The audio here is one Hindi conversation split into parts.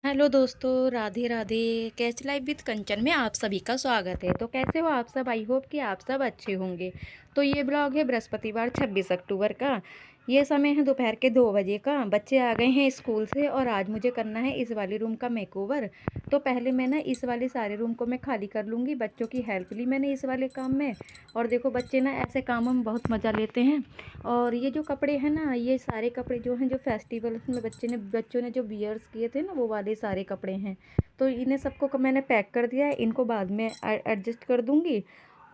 हेलो दोस्तों, Radhe Radhe. Catch life with Kanchan में आप सभी का स्वागत है। तो कैसे हो आप सब? आई होप कि आप सब अच्छे होंगे। तो ये ब्लॉग है बृहस्पतिवार 26 अक्टूबर का। ये समय है दोपहर के 2 बजे का। बच्चे आ गए हैं स्कूल से और आज मुझे करना है इस वाले रूम का मेकओवर। तो पहले मैं ना इस वाले सारे रूम को मैं खाली कर लूँगी। बच्चों की हेल्प ली मैंने इस वाले काम में। और देखो बच्चे ना ऐसे कामों में बहुत मज़ा लेते हैं। और ये जो कपड़े हैं ना, ये सारे कपड़े जो हैं जो फेस्टिवल में बच्चों ने जो वियर्स किए थे ना, वो वाले सारे कपड़े हैं। तो इन्हें सबको मैंने पैक कर दिया है। इनको बाद में एडजस्ट कर दूंगी।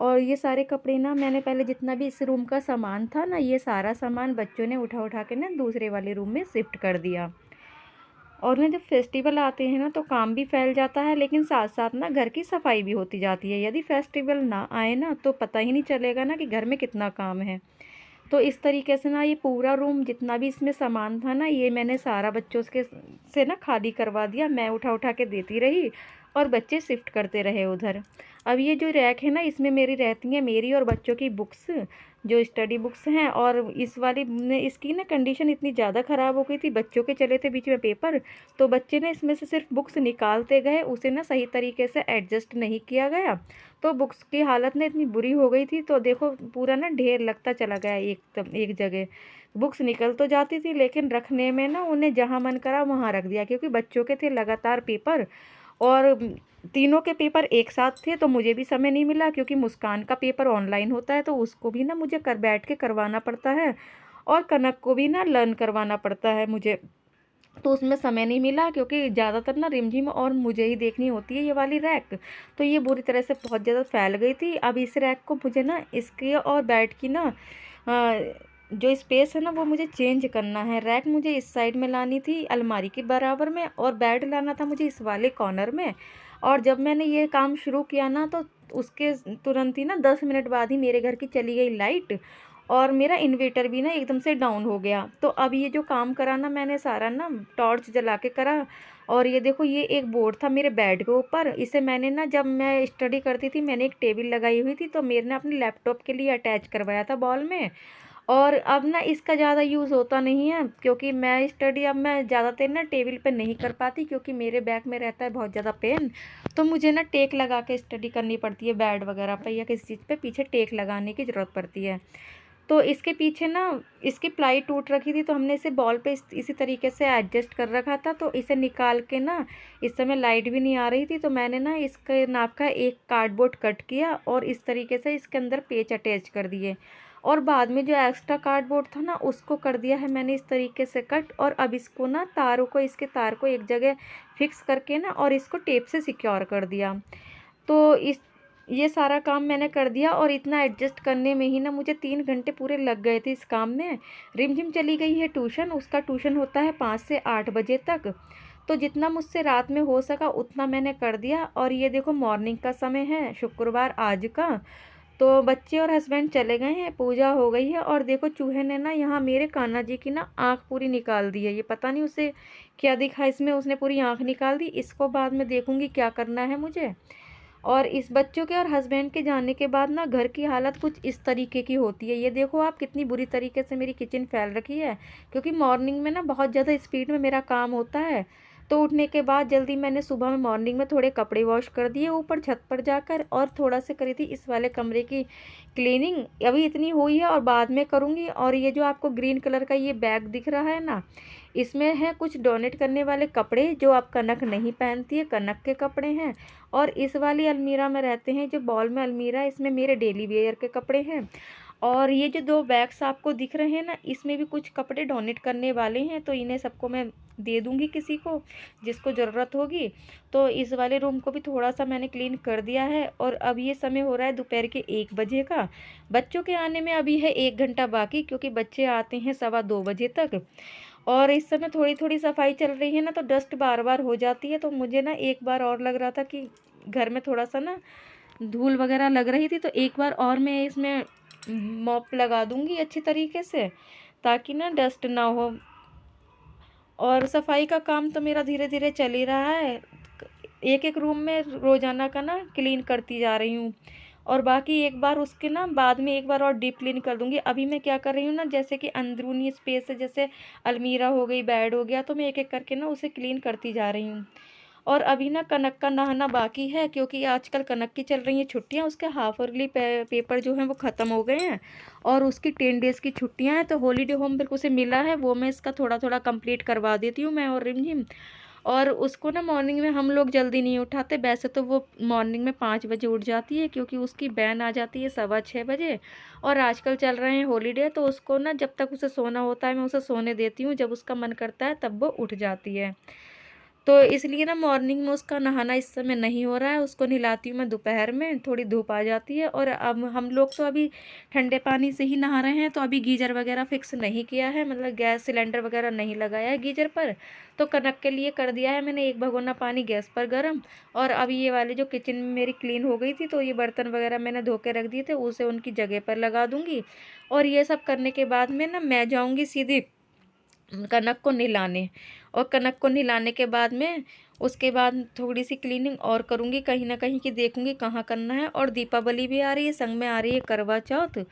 और ये सारे कपड़े ना मैंने पहले जितना भी इस रूम का सामान था ना, ये सारा सामान बच्चों ने उठा उठा के ना दूसरे वाले रूम में शिफ्ट कर दिया। और ना जब फेस्टिवल आते हैं ना तो काम भी फैल जाता है, लेकिन साथ साथ ना घर की सफाई भी होती जाती है। यदि फेस्टिवल ना आए ना तो पता ही नहीं चलेगा ना कि घर में कितना काम है। तो इस तरीके से ना ये पूरा रूम जितना भी इसमें सामान था ना, ये मैंने सारा बच्चों के से ना खाली करवा दिया। मैं उठा उठा के देती रही और बच्चे शिफ्ट करते रहे उधर। अब ये जो रैक है ना, इसमें मेरी रहती हैं मेरी और बच्चों की बुक्स, जो स्टडी बुक्स हैं। और इस वाली ने इसकी ना कंडीशन इतनी ज़्यादा ख़राब हो गई थी, बच्चों के चले थे बीच में पेपर, तो बच्चे ने इसमें से सिर्फ बुक्स निकालते गए, उसे ना सही तरीके से एडजस्ट नहीं किया गया। तो बुक्स की हालत ना इतनी बुरी हो गई थी, तो देखो पूरा ना ढेर लगता चला गया एक जगह। बुक्स निकल तो जाती थी, लेकिन रखने में ना उन्हें जहाँ मन करा वहाँ रख दिया, क्योंकि बच्चों के थे लगातार पेपर। और तीनों के पेपर एक साथ थे, तो मुझे भी समय नहीं मिला, क्योंकि मुस्कान का पेपर ऑनलाइन होता है तो उसको भी ना मुझे बैठ के करवाना पड़ता है। और कनक को भी ना लर्न करवाना पड़ता है मुझे। तो उसमें समय नहीं मिला, क्योंकि ज़्यादातर ना रिमझिम और मुझे ही देखनी होती है ये वाली रैक। तो ये बुरी तरह से बहुत ज़्यादा फैल गई थी। अब इस रैक को मुझे ना इसके और बेड की ना जो स्पेस है ना वो मुझे चेंज करना है। रैक मुझे इस साइड में लानी थी अलमारी के बराबर में, और बेड लाना था मुझे इस वाले कॉर्नर में। और जब मैंने ये काम शुरू किया ना, तो उसके तुरंत ही ना 10 मिनट बाद ही मेरे घर की चली गई लाइट। और मेरा इन्वेटर भी ना एकदम से डाउन हो गया। तो अब ये जो काम करा ना मैंने सारा ना टॉर्च जला के करा। और ये देखो, ये एक बोर्ड था मेरे बेड के ऊपर। इसे मैंने ना, जब मैं स्टडी करती थी, मैंने एक टेबल लगाई हुई थी, तो मेरे ने अपने लैपटॉप के लिए अटैच करवाया था वॉल में। और अब ना इसका ज़्यादा यूज़ होता नहीं है, क्योंकि मैं स्टडी अब मैं ज़्यादातर ना टेबल पे नहीं कर पाती, क्योंकि मेरे बैक में रहता है बहुत ज़्यादा पेन। तो मुझे ना टेक लगा के स्टडी करनी पड़ती है बेड वगैरह पे, या किसी चीज़ पे पीछे टेक लगाने की ज़रूरत पड़ती है। तो इसके पीछे ना इसकी प्लाई टूट रखी थी, तो हमने इसे बॉल पे इसी तरीके से एडजस्ट कर रखा था। तो इसे निकाल के ना, इस समय लाइट भी नहीं आ रही थी, तो मैंने ना इसके नाप का एक कार्डबोर्ड कट किया और इस तरीके से इसके अंदर पेच अटैच कर दिए। और बाद में जो एक्स्ट्रा कार्डबोर्ड था ना, उसको कर दिया है मैंने इस तरीके से कट। और अब इसको ना इसके तार को एक जगह फिक्स करके ना, और इसको टेप से सिक्योर कर दिया। तो इस ये सारा काम मैंने कर दिया, और इतना एडजस्ट करने में ही ना मुझे 3 घंटे पूरे लग गए थे इस काम में। रिमझिम चली गई है ट्यूशन, उसका ट्यूशन होता है 5 से 8 बजे तक। तो जितना मुझसे रात में हो सका उतना मैंने कर दिया। और ये देखो मॉर्निंग का समय है, शुक्रवार आज का। तो बच्चे और हस्बैंड चले गए हैं, पूजा हो गई है। और देखो चूहे ने ना यहाँ मेरे कान्हा जी की ना आँख पूरी निकाल दी है। ये पता नहीं उसे क्या दिखा इसमें, उसने पूरी आँख निकाल दी। इसको बाद में देखूंगी क्या करना है मुझे। और इस बच्चों के और हस्बैंड के जाने के बाद ना घर की हालत कुछ इस तरीके की होती है। ये देखो आप कितनी बुरी तरीके से मेरी किचन फैल रखी है, क्योंकि मॉर्निंग में ना बहुत ज़्यादा स्पीड में मेरा काम होता है। तो उठने के बाद जल्दी मैंने सुबह में मॉर्निंग में थोड़े कपड़े वॉश कर दिए ऊपर छत पर जाकर, और थोड़ा सा करी थी इस वाले कमरे की क्लीनिंग। अभी इतनी हुई है और बाद में करूँगी। और ये जो आपको ग्रीन कलर का ये बैग दिख रहा है ना, इसमें है कुछ डोनेट करने वाले कपड़े जो आप कनक नहीं पहनती है, कनक के कपड़े हैं। और इस वाली अलमीरा में रहते हैं, जो बॉल में अलमीरा है, इसमें मेरे डेली वेयर के कपड़े हैं। और ये जो 2 बैग्स आपको दिख रहे हैं ना, इसमें भी कुछ कपड़े डोनेट करने वाले हैं, तो इन्हें सबको मैं दे दूंगी किसी को जिसको ज़रूरत होगी। तो इस वाले रूम को भी थोड़ा सा मैंने क्लीन कर दिया है। और अब ये समय हो रहा है दोपहर के 1 बजे का। बच्चों के आने में अभी है 1 घंटा बाकी, क्योंकि बच्चे आते हैं 1:15 बजे तक। और इस समय थोड़ी थोड़ी सफाई चल रही है ना, तो डस्ट बार बार हो जाती है। तो मुझे ना एक बार और लग रहा था कि घर में थोड़ा सा ना धूल वगैरह लग रही थी, तो एक बार और मैं इसमें मॉप लगा दूंगी अच्छी तरीके से, ताकि ना डस्ट ना हो। और सफाई का काम तो मेरा धीरे धीरे चल ही रहा है। एक एक रूम में रोजाना का ना क्लीन करती जा रही हूँ। और बाकी एक बार उसके ना बाद में एक बार और डीप क्लीन कर दूँगी। अभी मैं क्या कर रही हूँ ना, जैसे कि अंदरूनी स्पेस है, जैसे अलमीरा हो गई, बेड हो गया, तो मैं एक-एक करके ना उसे क्लीन करती जा रही हूँ। और अभी ना कनक का नहाना बाकी है, क्योंकि आजकल कनक की चल रही हैं छुट्टियाँ, उसके हाफ ईयरली पेपर जो हैं वो ख़त्म हो गए हैं और उसकी 10 डेज़ की छुट्टियाँ हैं, तो हॉलीडे होमवर्क उसे मिला है, वो मैं इसका थोड़ा-थोड़ा कंप्लीट करवा देती हूँ मैं और रिमझिम। और उसको ना मॉर्निंग में हम लोग जल्दी नहीं उठाते, वैसे तो वो मॉर्निंग में 5 बजे उठ जाती है, क्योंकि उसकी वैन आ जाती है 6:15 बजे। और आजकल चल रहे हैं हॉलीडे, तो उसको ना जब तक उसे सोना होता है मैं उसे सोने देती हूँ, जब उसका मन करता है तब वो उठ जाती है। तो इसलिए ना मॉर्निंग में उसका नहाना इस समय नहीं हो रहा है, उसको नहलाती हूँ मैं दोपहर में, थोड़ी धूप आ जाती है। और अब हम लोग तो अभी ठंडे पानी से ही नहा रहे हैं, तो अभी गीज़र वगैरह फिक्स नहीं किया है, मतलब गैस सिलेंडर वगैरह नहीं लगाया है गीज़र पर। तो कनक के लिए कर दिया है मैंने 1 भगोना पानी गैस पर गरम। और अभी ये वाली जो किचन में मेरी क्लीन हो गई थी, तो ये बर्तन वगैरह मैंने धो के रख दिए थे, उसे उनकी जगह पर लगा दूँगी। और ये सब करने के बाद में ना मैं जाऊँगी सीधी कनक को नहलाने। और कनक को नहलाने के बाद में उसके बाद थोड़ी-सी क्लीनिंग और करूँगी कहीं न कहीं, कि देखूँगी कहाँ करना है। और दीपावली भी आ रही है, संग में आ रही है करवा चौथ,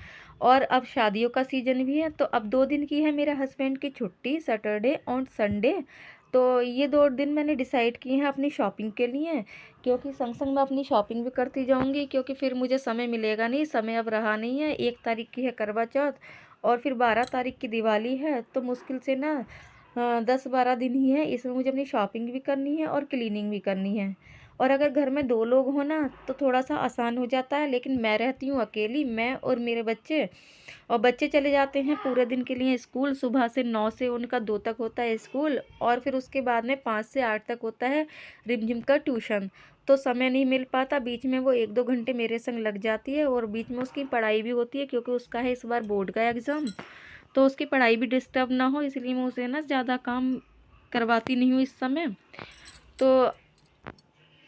और अब शादियों का सीज़न भी है, तो अब 2 दिन की है मेरे हस्बैंड की छुट्टी, सैटरडे और संडे। तो ये 2 दिन मैंने डिसाइड किए हैं अपनी शॉपिंग के लिए, क्योंकि संग-संग मैं अपनी शॉपिंग भी करती जाऊँगी, क्योंकि फिर मुझे समय मिलेगा नहीं, समय अब रहा नहीं है। 1 तारीख की है करवा चौथ और फिर 12 तारीख की दिवाली है, तो मुश्किल से ना 10-12 दिन ही है, इसमें मुझे अपनी शॉपिंग भी करनी है और क्लीनिंग भी करनी है। और अगर घर में 2 लोग हो ना तो थोड़ा-सा आसान हो जाता है, लेकिन मैं रहती हूँ अकेली, मैं और मेरे बच्चे। और बच्चे चले जाते हैं पूरे दिन के लिए स्कूल, सुबह से 9 से उनका 2 तक होता है स्कूल, और फिर उसके बाद में 5 से 8 तक होता है रिमझिम का ट्यूशन। तो समय नहीं मिल पाता, बीच में वो 1-2 घंटे मेरे संग लग जाती है, और बीच में उसकी पढ़ाई भी होती है, क्योंकि उसका है इस बार बोर्ड का एग्ज़ाम। तो उसकी पढ़ाई भी डिस्टर्ब ना हो, इसलिए मैं उसे ना ज़्यादा काम करवाती नहीं हूँ इस समय। तो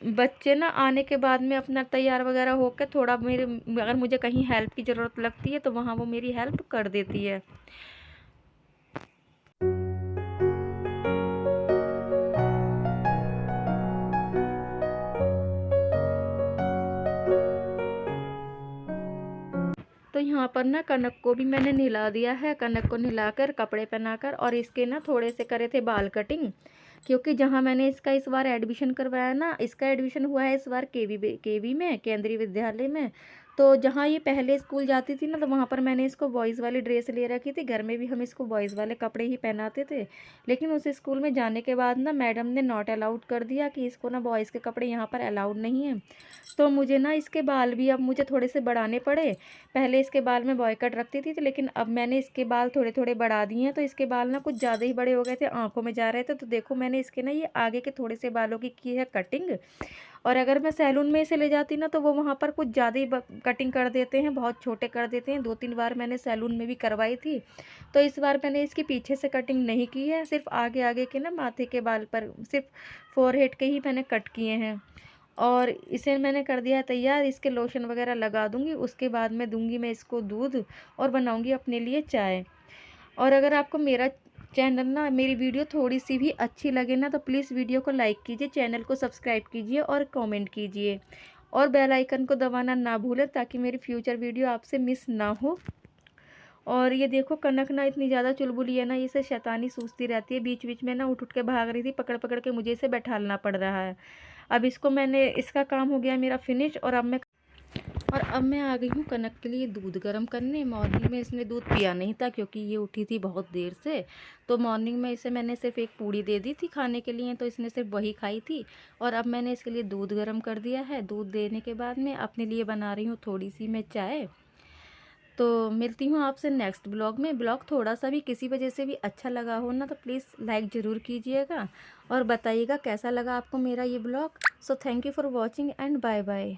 बच्चे ना आने के बाद में अपना तैयार वगैरह होकर थोड़ा मेरे, अगर मुझे कहीं हेल्प की ज़रूरत लगती है तो वहाँ वो मेरी हेल्प कर देती है। तो यहाँ पर ना कनक को भी मैंने नहला दिया है, कनक को नहलाकर कपड़े पहनाकर, और इसके ना थोड़े से करे थे बाल कटिंग, क्योंकि जहाँ मैंने इसका इस बार एडमिशन करवाया ना, इसका एडमिशन हुआ है इस बार केवी में, केंद्रीय विद्यालय में। तो जहाँ ये पहले स्कूल जाती थी ना, तो वहाँ पर मैंने इसको बॉयज़ वाली ड्रेस ले रखी थी, घर में भी हम इसको बॉयज़ वाले कपड़े ही पहनाते थे। लेकिन उस स्कूल में जाने के बाद ना मैडम ने नॉट अलाउड कर दिया कि इसको ना बॉयज़ के कपड़े यहाँ पर अलाउड नहीं है। तो मुझे ना इसके बाल भी अब मुझे थोड़े से बढ़ाने पड़े। पहले इसके बाल मैं बॉय कट रखती थी, लेकिन अब मैंने इसके बाल थोड़े-थोड़े बढ़ा दिए हैं, तो इसके बाल ना कुछ ज़्यादा ही बड़े हो गए थे, आँखों में जा रहे थे। तो देखो मैंने इसके ना ये आगे के थोड़े से बालों की है कटिंग। और अगर मैं सैलून में इसे ले जाती ना, तो वो वहाँ पर कुछ ज़्यादा ही कटिंग कर देते हैं, बहुत छोटे कर देते हैं। 2-3 बार मैंने सैलून में भी करवाई थी। तो इस बार मैंने इसकी पीछे से कटिंग नहीं की है, सिर्फ़ आगे-आगे के ना माथे के बाल पर, सिर्फ़ फ़ोरहेड के ही मैंने कट किए हैं। और इसे मैंने कर दिया है तैयार, इसके लोशन वगैरह लगा दूँगी, उसके बाद में दूँगी मैं इसको दूध और बनाऊँगी अपने लिए चाय। और अगर आपको मेरा चैनल ना, मेरी वीडियो थोड़ी-सी भी अच्छी लगे ना, तो प्लीज़ वीडियो को लाइक कीजिए, चैनल को सब्सक्राइब कीजिए और कमेंट कीजिए। और बेल आइकन को दबाना ना भूलें, ताकि मेरी फ्यूचर वीडियो आपसे मिस ना हो। और ये देखो कनक ना इतनी ज़्यादा चुलबुली है ना, इसे शैतानी सूझती रहती है, बीच-बीच में ना उठ-उठ के भाग रही थी, पकड़-पकड़ के मुझे इसे बैठालना पड़ रहा है। अब इसको मैंने, इसका काम हो गया मेरा फिनिश, और अब मैं आ गई हूँ कनक के लिए दूध गर्म करने। मॉर्निंग में इसने दूध पिया नहीं था, क्योंकि ये उठी थी बहुत देर से। तो मॉर्निंग में इसे मैंने सिर्फ एक पूड़ी दे दी थी खाने के लिए, तो इसने सिर्फ वही खाई थी। और अब मैंने इसके लिए दूध गर्म कर दिया है। दूध देने के बाद में अपने लिए बना रही हूँ थोड़ी सी मैं चाय। तो मिलती हूँ आपसे नेक्स्ट ब्लॉग में। ब्लॉग थोड़ा सा भी किसी वजह से भी अच्छा लगा हो ना, तो प्लीज़ लाइक ज़रूर कीजिएगा और बताइएगा कैसा लगा आपको मेरा ये blog. So thank you for watching and bye bye.